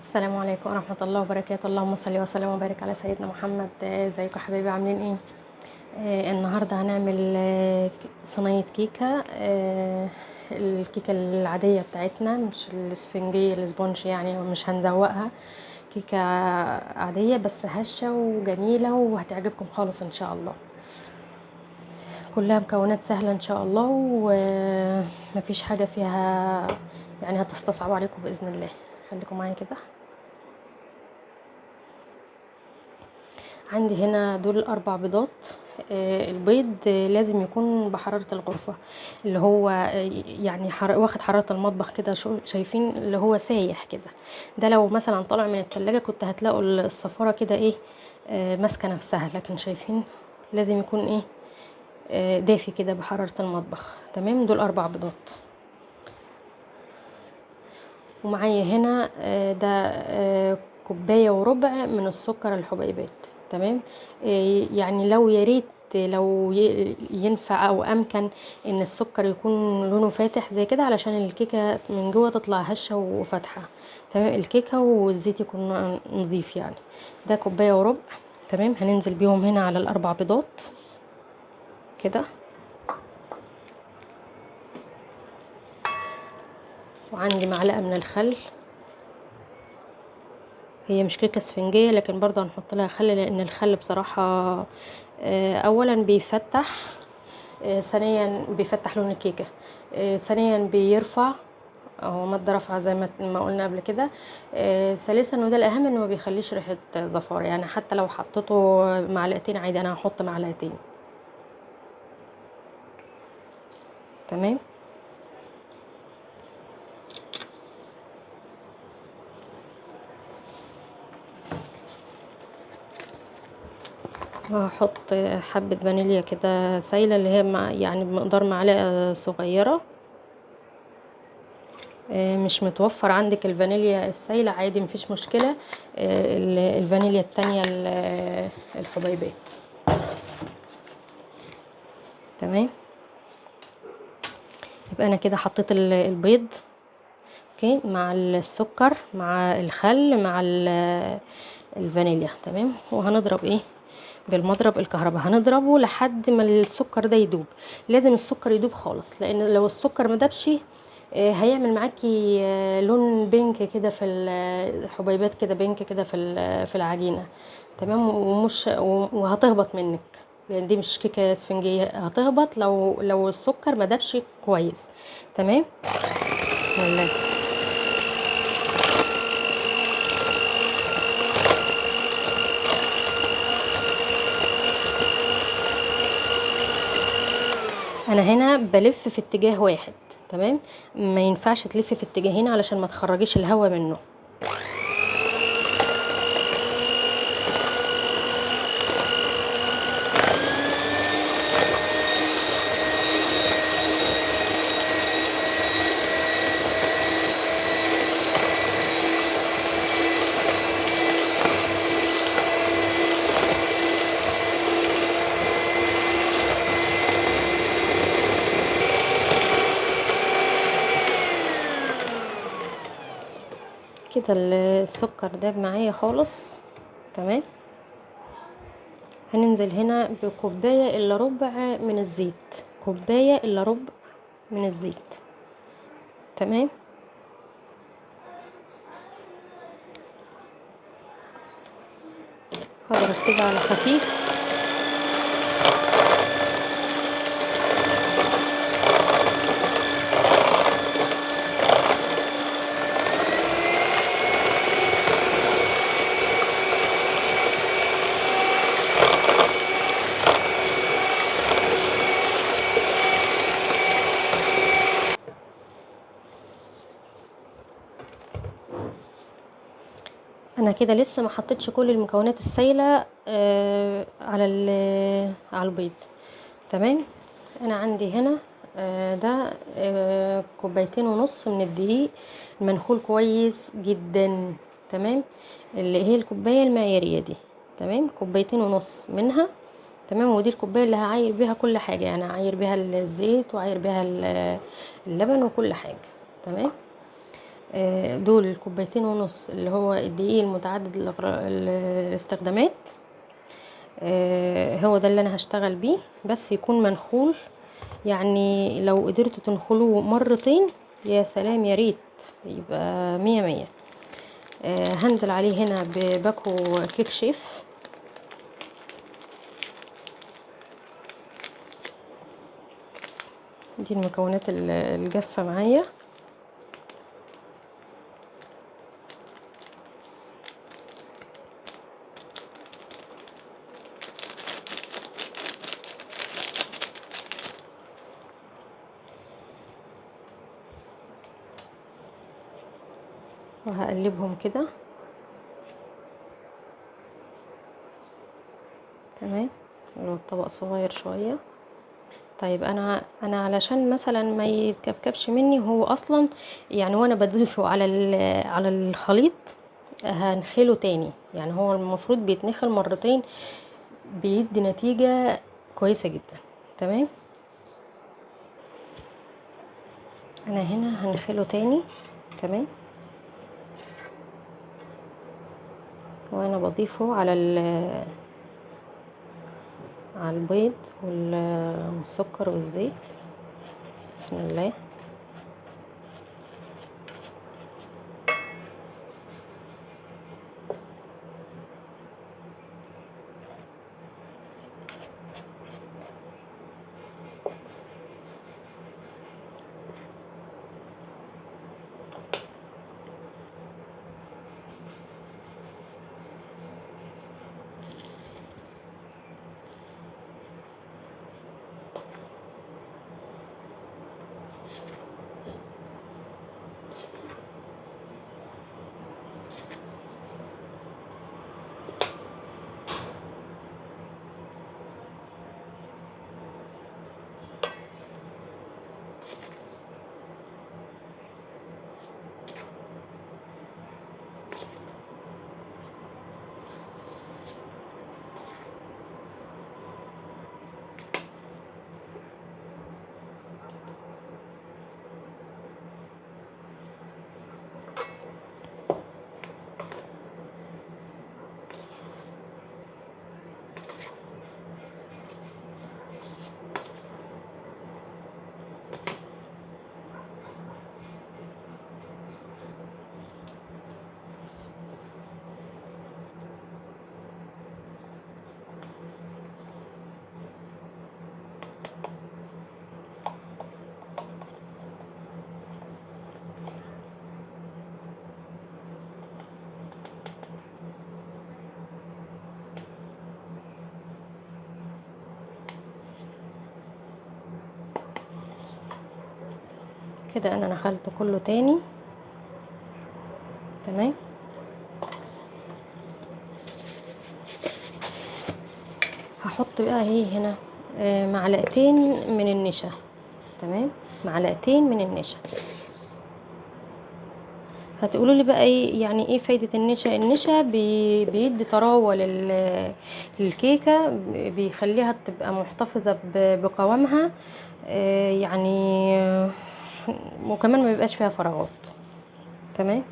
السلام عليكم ورحمة الله وبركاته. اللهم صل وسلم وبارك على سيدنا محمد. ازيكم يا حبايبي عاملين ايه؟ النهاردة هنعمل صينية كيكة. الكيكة العادية بتاعتنا، مش الاسفنجية الاسبونج يعني، ومش هنزوقها. كيكة عادية بس هشة وجميلة وهتعجبكم خالص ان شاء الله. كلها مكونات سهلة ان شاء الله، ومفيش حاجة فيها يعني هتستصعب عليكم بإذن الله. خليكم معايا كده. عندي هنا دول 4 بيضات. البيض لازم يكون بحرارة الغرفة، اللي هو يعني واخد حرارة المطبخ كده. شايفين اللي هو سايح كده. ده لو مثلا طالع من التلاجة كنت هتلاقوا الصفارة كده ايه، ماسكة نفسها. لكن شايفين لازم يكون ايه، دافي كده بحرارة المطبخ. تمام، دول 4 بيضات. ومعايا هنا ده كوباية وربع من السكر الحبيبات. تمام. يعني لو ياريت لو ينفع او امكن ان السكر يكون لونه فاتح زي كده، علشان الكيكة من جوه تطلع هشة وفاتحة. تمام، الكيكة والزيت يكون نظيف يعني. ده كوباية وربع. تمام، هننزل بيهم هنا على ال4 بيضات كده. وعندي معلقة من الخل. هي مش كيكه اسفنجيه، لكن برضه هنحط لها خل، لان الخل بصراحه اولا بيفتح، ثانيا بيفتح لون الكيكه، ثانيا بيرفع او ماده رافعه زي ما قلنا قبل كده. ثالثا وده الاهم، انه ما بيخليش ريحه زفاره. يعني حتى لو حطيته معلقتين عادي، انا هحط معلقتين. تمام. وهحط حبه فانيليا كده سايله، اللي هي يعني بمقدار معلقه صغيره. مش متوفر عندك الفانيليا السايلة عادي، مفيش مشكلة. الفانيليا التانية الحبيبات. تمام. يبقى انا كده حطيت البيض اوكي مع السكر مع الخل مع الفانيليا. تمام. وهنضرب ايه بالمضرب الكهرباء، هنضربه لحد ما السكر ده يدوب. لازم السكر يدوب خالص، لان لو السكر ما دابش هيعمل معاكي لون بينك كده في الحبيبات، كده بينك كده في العجينه. تمام. وهتهبط منك، لان دي مش كيكه اسفنجيه. هتهبط لو السكر ما دابش كويس. تمام. بسم الله. انا هنا بلف في اتجاه واحد. تمام. ما ينفعش تلفي في اتجاهين علشان ما تخرجيش الهواء منه. كده السكر داب معايا خالص. تمام. هننزل هنا بكوباية الا ربع من الزيت. كوباية الا ربع من الزيت. تمام. هضرب كده على خفيف. انا كده لسه ما حطيتش كل المكونات السائله على البيض. تمام. انا عندي هنا ده كوبايتين ونص من الدقيق المنخول كويس جدا. تمام. اللي هي الكوبايه المعياريه دي. تمام، كوبايتين ونص منها. تمام. ودي الكوبايه اللي هعاير بيها كل حاجه، يعني هعاير بيها الزيت وعاير بيها اللبن وكل حاجه. تمام. دول كوبايتين ونص اللي هو الدقيق المتعدد الاستخدامات. هو ده اللي انا هشتغل بيه، بس يكون منخول. يعني لو قدرتوا تنخلوه مرتين يا سلام، يا ريت يبقى مية مية. هنزل عليه هنا بباكو كيك شيف. دي المكونات الجافة معايا. وهقلبهم كده تمام. لو الطبق صغير شوية. طيب انا علشان مثلا ما يتكبكبش مني، هو اصلا يعني وانا بضيفه على الخليط هنخله تاني. يعني هو المفروض بيتنخل مرتين، بيدي نتيجة كويسة جدا. تمام. انا هنا هنخله تاني. تمام. وانا بضيفه على البيض والسكر والزيت. بسم الله. كده انا نخلته كله تاني. تمام. هحط بقى ايه هنا معلقتين من النشا. تمام. معلقتين من النشا. هتقولوا لي بقى ايه يعني ايه فايدة النشا؟ النشا بيدي طراوة للكيكة، بيخليها تبقى محتفظة بقوامها. يعني وكمان ما بيبقاش فيها فراغات. تمام.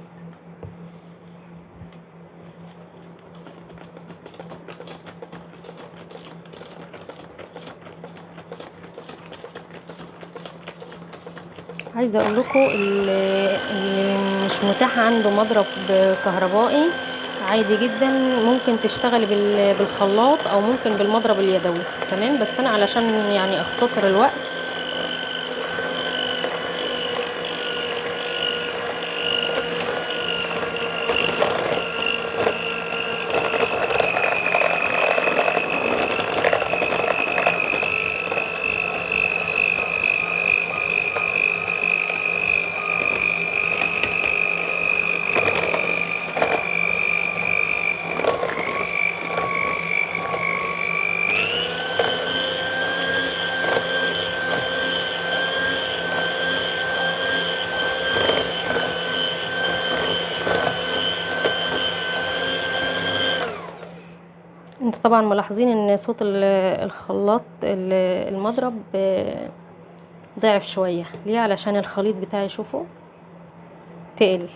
عايزه اقول لكم اللي مش متاح عنده مضرب كهربائي، عادي جدا ممكن تشتغلي بالخلاط او ممكن بالمضرب اليدوي. تمام. بس انا علشان يعني اختصر الوقت، انتوا طبعا ملاحظين ان صوت الخلاط المضرب ضعف شوية. ليه؟ علشان الخليط بتاعي شوفوا تقل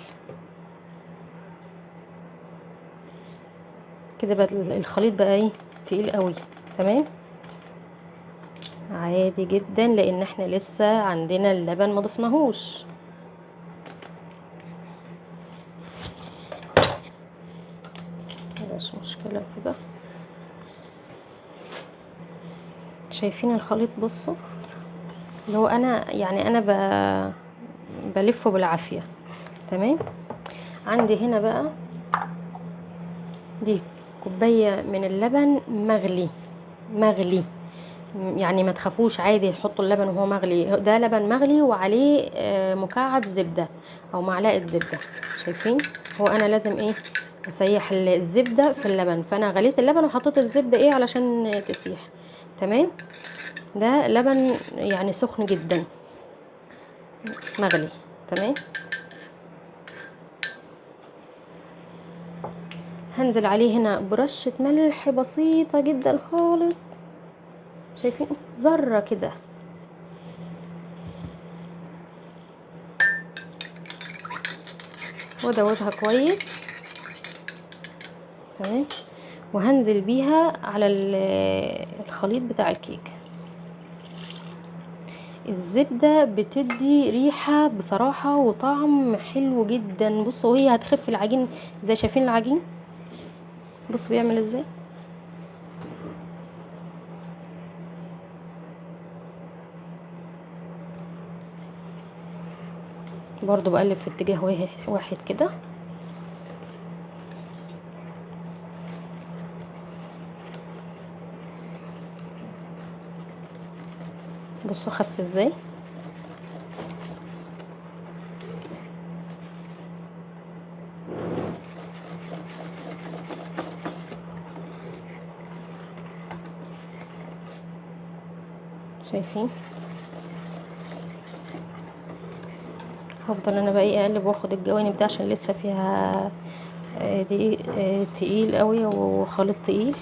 كده، بقى الخليط بقى ايه تقيل قوي. تمام، عادي جدا لان احنا لسه عندنا اللبن ما ضفناهوش. مش مشكله كده. شايفين الخليط؟ بصوا، اللي هو انا يعني انا بلفه بالعافيه. تمام. عندي هنا بقى دي كوبايه من اللبن مغلي. مغلي يعني ما تخافوش، عادي حطوا اللبن وهو مغلي. ده لبن مغلي وعليه مكعب زبده او معلقه زبده. شايفين؟ هو انا لازم ايه اسيح الزبده في اللبن، فانا غليت اللبن وحطيت الزبده ايه علشان تسيح. تمام. ده لبن يعني سخن جدا مغلي. تمام. هنزل عليه هنا برشة ملح بسيطة جدا خالص. شايفين؟ ذرة كده. وادوبها كويس. تمام. وهنزل بيها على الخليط بتاع الكيك. الزبدة بتدي ريحة بصراحة وطعم حلو جدا. بصوا وهي هتخف العجين، زي شايفين العجين؟ بصوا بيعمل ازاي. برضو بقلب في اتجاه واحد كده. بصوا خف ازاي. شايفين؟ هفضل انا بقى ايه اقلب واخد الجوانب ده عشان لسه فيها دقيق تقيل قوي وخليط تقيل.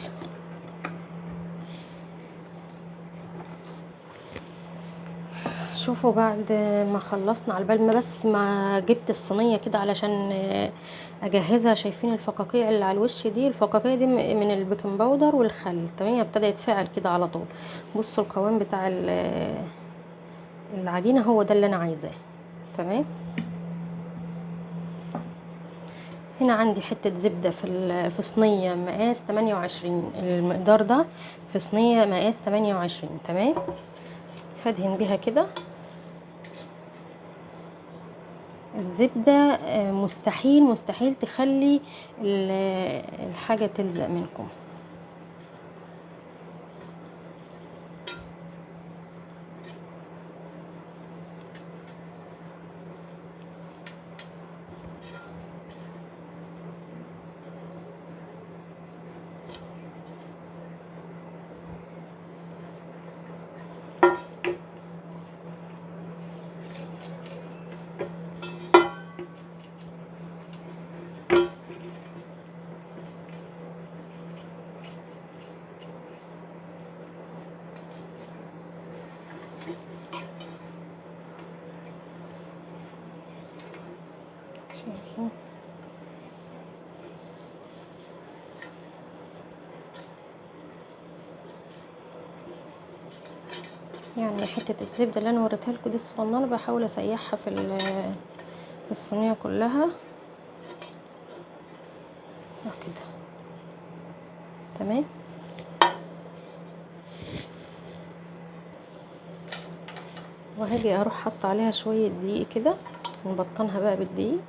شوفوا بعد ما خلصنا، على بال ما بس ما جبت الصينيه كده علشان اجهزها. شايفين الفقاقيع اللي على الوش دي؟ الفقاقيع دي من البيكنج باودر والخل. تمام. ابتدى يتفاعل كده على طول. بصوا القوام بتاع العجينه هو ده اللي انا عايزاه. تمام. هنا عندي حته زبده في صينيه مقاس 28، المقدار ده في صينيه مقاس 28. تمام. هدهن بيها كده. الزبدة مستحيل مستحيل تخلي الحاجة تلزق منكم. شايفين؟ يعني حتة الزبدة اللي انا وريتها لكم دي الصغننة بحاول اسيحها في الصينية كلها كده. تمام. وهاجي اروح حط عليها شوية دقيق كده، نبطنها بقى بالدقيق.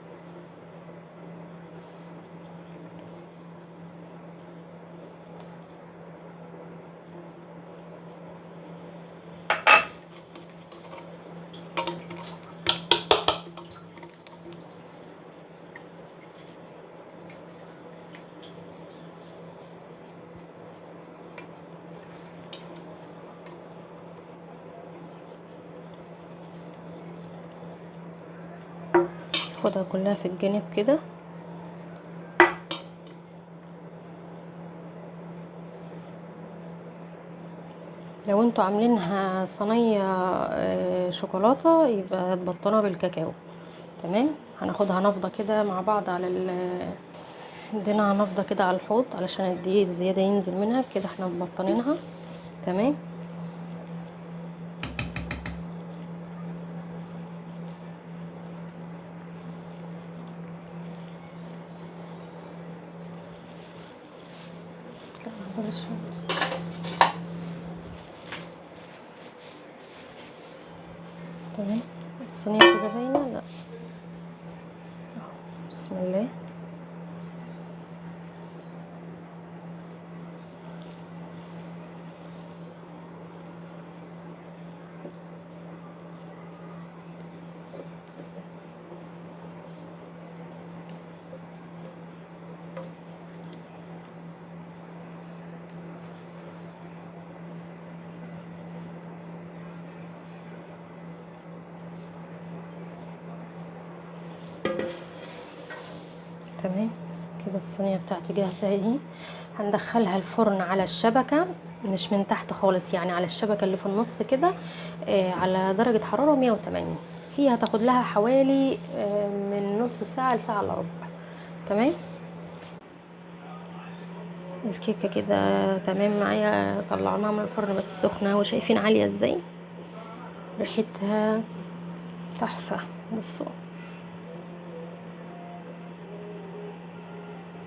خدها كلها في الجانب كده. لو انتوا عاملينها صينية شوكولاتة يبقى تبطنوها بالكاكاو. تمام. هناخدها نفضة كده مع بعض على ادينا نفضة كده على الحوض علشان الدقيق الزيادة ينزل منها كده. احنا مبطنينها تمام. تمام. الصينية كده باينة؟ لا. بسم الله. تمام كده الصينية بتاعتي جاهزة اهي. هندخلها الفرن على الشبكة، مش من تحت خالص، يعني على الشبكة اللي في النص كده، على درجة حرارة 180. هي هتاخد لها حوالي من نص ساعة لساعة الا ربع. تمام. الكيكة كده تمام معايا، طلعناها من الفرن بس سخنة، وشايفين عالية ازاي، ريحتها تحفة. بصوا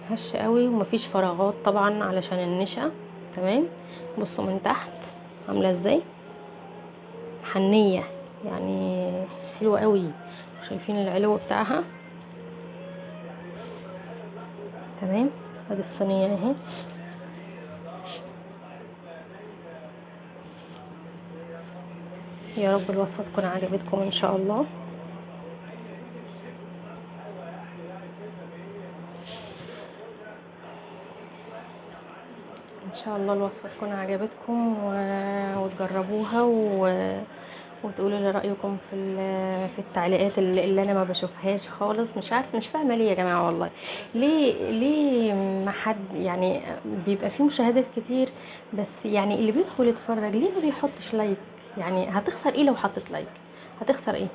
هشة قوي ومفيش فراغات طبعا علشان النشا. تمام. بصوا من تحت عاملة ازاي، حنية يعني، حلوة قوي. شايفين العلو بتاعها. تمام. ادي الصينية اهي. يا رب الوصفة تكون عجبتكم ان شاء الله. ان شاء الله الوصفة تكون عجبتكم وتجربوها وتقولوا لي رأيكم في التعليقات اللي انا ما بشوفهاش خالص. مش عارفه، مش فاهمه ليه يا جماعه والله. ليه ما حد يعني بيبقى فيه مشاهدات كتير، بس يعني اللي بيدخل يتفرج ليه ما بيحطش لايك؟ يعني هتخسر ايه لو حطيت لايك؟ هتخسر ايه؟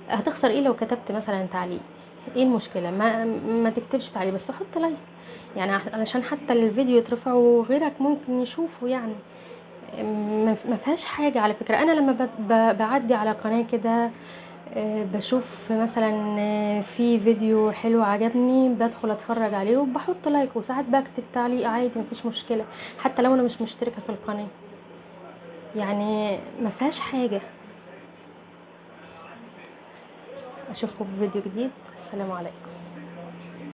هتخسر ايه لو كتبت مثلا تعليق؟ ايه المشكله؟ ما تكتبش تعليق بس حط لايك، يعني علشان حتى الفيديو يترفع وغيرك ممكن يشوفه يعني. ما فيهاش حاجة على فكرة. انا لما بعدي على قناة كده، بشوف مثلا في فيديو حلو عجبني، بدخل اتفرج عليه وبحط لايك، وساعات بكتب تعليق عادي مفيش مشكلة، حتى لو انا مش مشتركة في القناة. يعني ما فيهاش حاجة. اشوفكم في فيديو جديد. السلام عليكم.